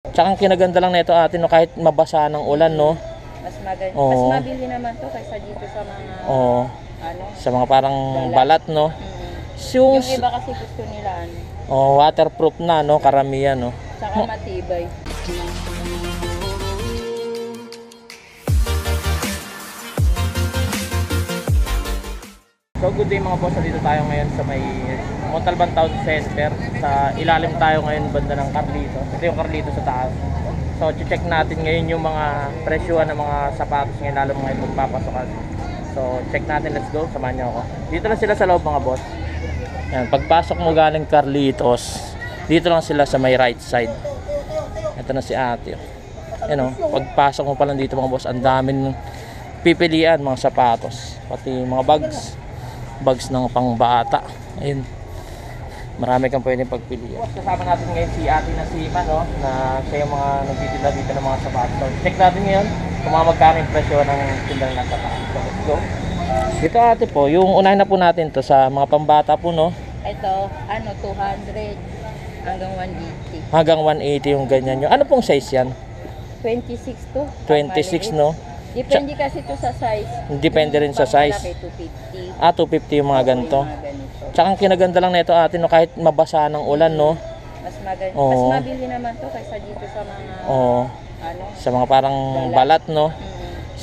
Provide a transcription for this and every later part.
Tsaka ang kinaganda lang nito ate, no, kahit mabasa ng ulan, no. Mas maganda. Oo. Mas mabili naman to kaysa dito sa mga Oo. ano. Sa mga parang balat, no. Yung iba kasi gusto nila ano. Waterproof na, no, karamihan, no. Tsaka matibay. So good day mga boss, dito tayo ngayon sa may Montalban Town Center. Sa ilalim tayo ngayon banda ng Carlito. Ito yung Carlito sa taas. So check natin ngayon yung mga presyuhan ng mga sapatos ngayon, lalo mga magpapasokan. So check natin, let's go, samahan niyo ako. Dito lang sila sa loob mga boss. Yan, pagpasok mo galing Carlitos, dito lang sila sa may right side. Ito na si ate. Yan o, pagpasok mo pa lang dito mga boss, ang daming pipilian mga sapatos, pati mga bags ng pangbata. Ayun, marami kang pwedeng pagpilian. Kasama natin ngayon si ate na si Iman, no? Na siya yung mga nagtitinda dito ng mga sapatos. So, check natin ngayon kung magkano yung presyo ng tindang ng sapatos. So let's go. Dito ate po, yung unahin na po natin to sa mga pambata po, no? Ito, ano, 200 hanggang 180. Hanggang 180 yung ganyan nyo. Ano pong size yan? 26 to. 26, no? Depende kasi to sa size. Depende rin sa size. Malaki, 250. 250 yung mga ganito. Yung mga ganito. Tsaka ang kinaganda lang nito ate, no, kahit mabasa ng ulan, no. Mas maganda. Oo. Mas mabili naman to kaysa dito sa mga ano. Sa mga parang balat, no.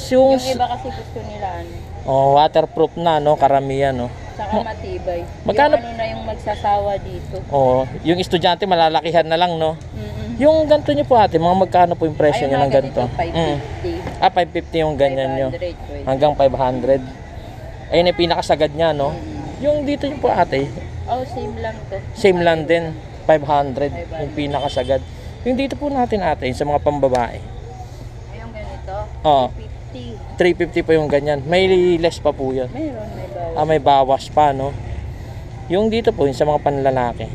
Yung iba kasi gusto nila ano. Waterproof na, no, karamihan, no. Tsaka matibay. Magkano? Yung ano na yung magsasawa dito. Yung estudyante malalakihan na lang, no. Yung ganito nyo po ate, mga magkano po yung presyo nyo ng ganito? 550. 550 yung ganyan nyo. 500, Hanggang 500. Ayun yung pinakasagad nya, no. Yung dito nyo po ate, Same lang to. same lang din, 500 yung pinakasagad. Yung dito po natin ate, yung sa mga pambabae, Yung ganito, 50. 350 po yung ganyan. May less pa po yun. Meron, may bawas. May bawas pa, no. Yung dito po, yung sa mga panlalaki,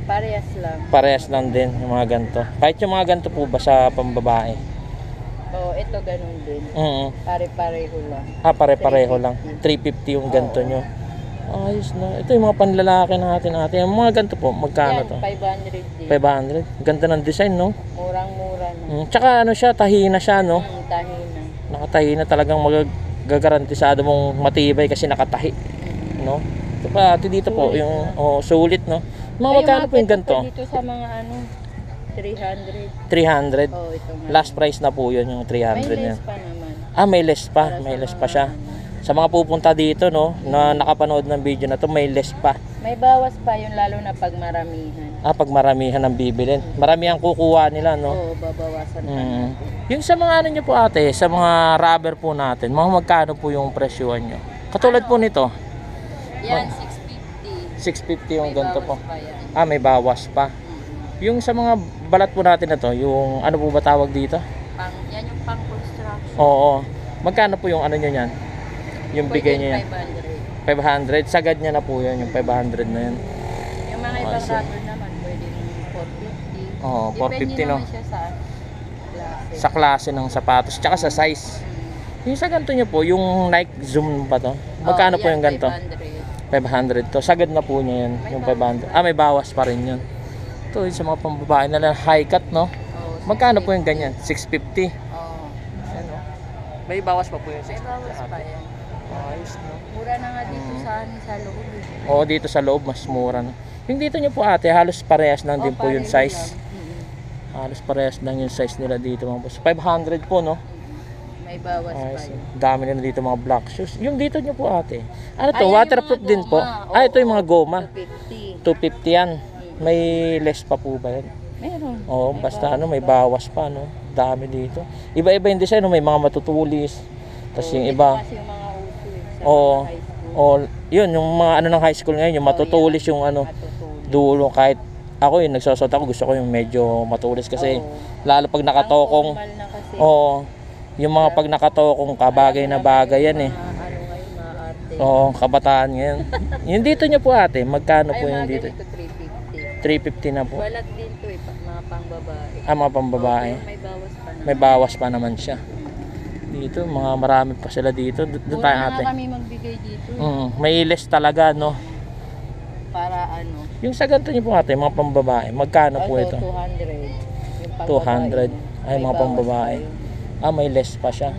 Parehas lang. parehas lang din yung mga ganito. Kahit yung mga ganito po ba sa pambabae? Ito ganun din. Pare-pareho lang. Pare-pareho lang. 350 yung ganito nyo. Ayos na. Ito yung mga panlalaki natin. Yung mga ganito po, magkano Yan, to? 500 din. 500. Ganda ng design, no? Murang-mura na. Tsaka ano siya, tahina siya, no? Tahina. Nakatahina, talagang magagarantisado mong matibay kasi nakatahi, no? Ito pa, dito po, yung sulit, no? Mga magkano po yung ganito? Dito sa mga ano, 300. 300. Ito nga. Last price na po yun, yung 300 May yan. less pa naman. May less pa. Para May sa less mga pa siya. Sa mga pupunta dito, no, na nakapanood ng video na to, may less pa. May bawas pa yun lalo na pag maramihan. Pag maramihan ang bibilin. Marami ang kukuha nila, no? Babawasan pa natin. Yung sa mga ano nyo po ate, sa mga rubber po natin, mga magkano po yung presyuhan nyo? Katulad po nito, Yan, 650 650. yung ganito po. Pa yan. May bawas pa. Yung sa mga balat po natin na to, yung ano po ba tawag dito? Yan yung pang construction. Oo. Magkano po yung ano nyo yan? Yung bigay nyo yan? 500. 500. Sagad niya na po yan, yung 500 na yan. Yung mga ibang rubber naman, pwede yung 450. 450, Depende no? naman siya sa klase. Sa klase ng sapatos, tsaka sa size. Yung sa ganito nyo po, yung Nike Zoom pa to? Magkano po yung ganito? 500 to. Sagad na po niya yan, yung 500. May bawas pa rin yun. Ito, yung sa mga pambabae na lang, high cut, no? Magkano po yung ganyan? 650. Ano? May bawas pa po yung 650. May bawas pa yan. Ayos, no? Mura na nga dito sa loob. Dito sa loob, mas mura, no? Yung dito nyo po ate, halos parehas lang din po yung size. Halos parehas lang yung size nila dito, mga boss. 500 po, no? May bawas pa yun. Dami nila dito mga black shoes. Yung dito nyo po ate, ano to, Yung waterproof mga din po? goma. Ito yung mga goma. 250. 250 yan. May less pa po ba yan? Meron. Basta may bawas pa, no? Dami dito. Iba-iba yung design, no? May mga matutulis. Tapos yung iba, Kasi yung mga uso sa high school. yun, yung mga ano ng high school ngayon, yung matutulis yung ano, Matutulis. dulo. Kahit ako yung nagsusot ako, gusto ko yung medyo matulis kasi lalo pag nakatokong, Formal na kasi. yung mga pag nakatokong ka, bagay na bagay yan eh. Ano ngayon, mga arte. Kabataan ngayon. Yung dito nyo po ate, magkano po yung dito? 350. 350 na po. Balat din to mga pangbabae. Mga pambabae. May bawas pa naman. May bawas pa naman siya. Dito, mga marami pa sila dito. Doon tayo ate. Mura na kami magbigay dito. May less talaga, no? Para ano. Yung sa ganito nyo po ate, mga pambabae, magkano po ito? 200. Yung Pang-babae. 200. Ay, May mga bawas pambabae. pa yun. Ah, may less pa siya.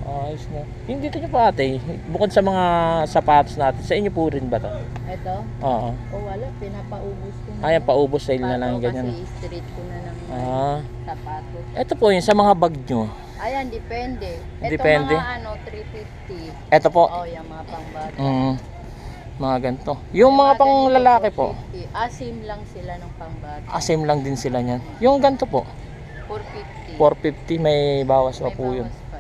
Ayos na. Yung dito nyo pa ate, bukod sa mga sapatos natin, sa inyo po rin ba to? Ito? Oo. O wala, pinapaubos ko na. Ayan, paubos sale na lang ganyan. Kasi street ko na ng Ah. sapatos. Ito po yun, sa mga bag nyo. Ayan, depende. Ito Depende? mga 350. Ito po. Oh, yung mga pangbata. Mga ganito. Yung mga pang lalaki po, 450. Asim lang sila ng pangbata. same lang din sila niyan. Yung ganito po, 450. 450 may bawas pa May po yun. bawas pa.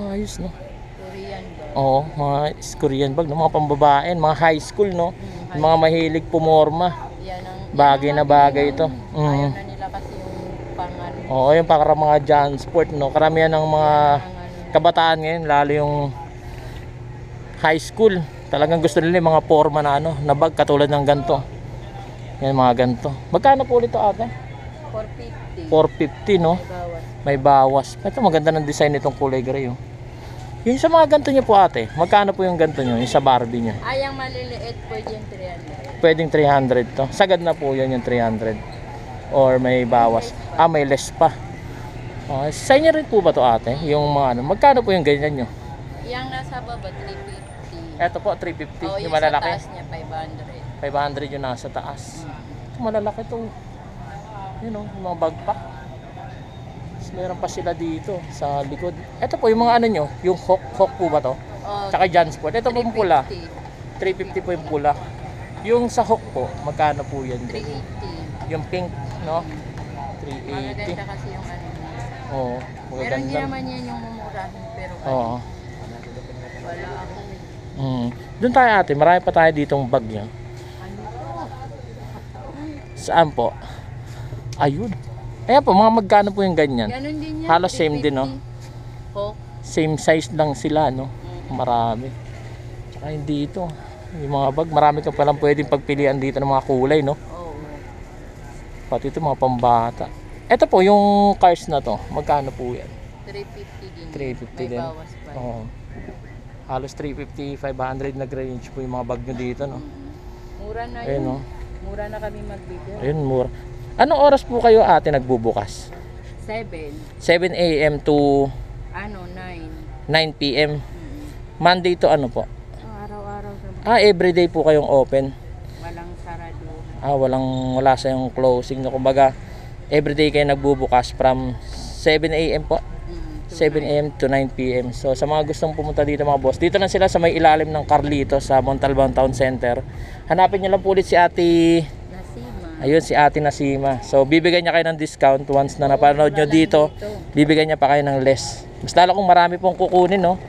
Ayos no. Korean ba? Oo, mga Korean bag, no? Mga pambabae, mga high school, no? Mm, Yung mga mahilig pumorma. Yan ang Bagay yan na ang bagay yung- ito. Ayaw na nila kasi yung pangan. Oo, yung para mga John Sport, no? Karamihan ng mga kabataan ngayon, lalo yung high school. Talagang gusto nila yung mga forma na ano, na bag katulad ng ganito. Yan mga ganito. Magkano po ulit ito ate? 450. 450, no? May bawas. May bawas. Ito maganda ng design nitong kulay gray, oh. Yung sa mga ganito nyo po ate, magkano po yung ganito nyo, yung sa Barbie nyo? Ay, ang maliliit pwede yung 300. Pwedeng 300 to. Sagad na po yun yung 300. Or may bawas. Ah, may less pa. Sa inyo rin po ba to ate? Yung mga ano, magkano po yung ganyan nyo? Yung nasa baba, 350. Eto po, 350. Oh, Yung yung sa malalaki. taas niya, 500. 500 yung nasa taas. Ito malalaki to. Yun o, yung mga bagpak. Tapos meron pa sila dito sa likod. Ito po, yung mga ano nyo, yung Hawk po ba to? Oh, Tsaka John Sport. Ito po yung pula. 350. 350 po yung pula. Yung sa Hawk po, magkano po yan? 380. Yung pink, no? Magaganda 380. kasi yung ano. Oo, Pero hindi magaganda. naman yan yung mumurahin. Pero Oo. wala ako. Doon tayo ate, marami pa tayo ditong bag niya. Ano to? Saan po? Ayun. Ayan po, mga magkano po yung ganyan? Ganun din yan. Halos same din, no? 350. Hawk. Same size lang sila, no? Marami. Tsaka yung dito, yung mga bag, marami ka palang pwedeng pagpilian dito ng mga kulay, no? Oo. Pati ito mga pambata. Ito po, yung cars na to, magkano po yan? 350 din. 350 May din. bawas pa. Oo. Halos 350, 500 nag-range po yung mga bag nyo dito, no? Mura na Ayun, yun. no? Mura na kami magbigay. Ayun, mura. Anong oras po kayo ate nagbubukas? 7. 7 a.m. to Ano, 9. 9 p.m. Monday to ano po? Araw-araw sa Everyday po kayong open. walang sarado. Wala sa yung closing, no? Kumbaga, everyday kayo nagbubukas from 7 a.m. po. 7 a.m. to 9 p.m. So sa mga gustong pumunta dito mga boss, dito lang sila sa may ilalim ng Carlito sa Montalban Town Center. Hanapin niyo lang po ulit si Ate, Nasima. ayun si Ate Nasima. So bibigyan niya kayo ng discount once na napanood nyo dito. Bibigyan niya pa kayo ng less. Mas lalo kung marami pong kukunin, no?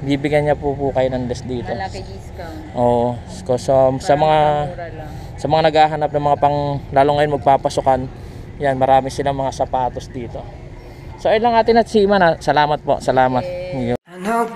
Bibigyan niya po kayo ng less dito. Malaki discount. Oo. So, sa mga Mura lang. sa mga naghahanap ng mga pang lalo ngayon magpapasukan, yan marami silang mga sapatos dito. So ayun lang Ate Nasima na. Salamat po. Salamat. Okay. Yun. I know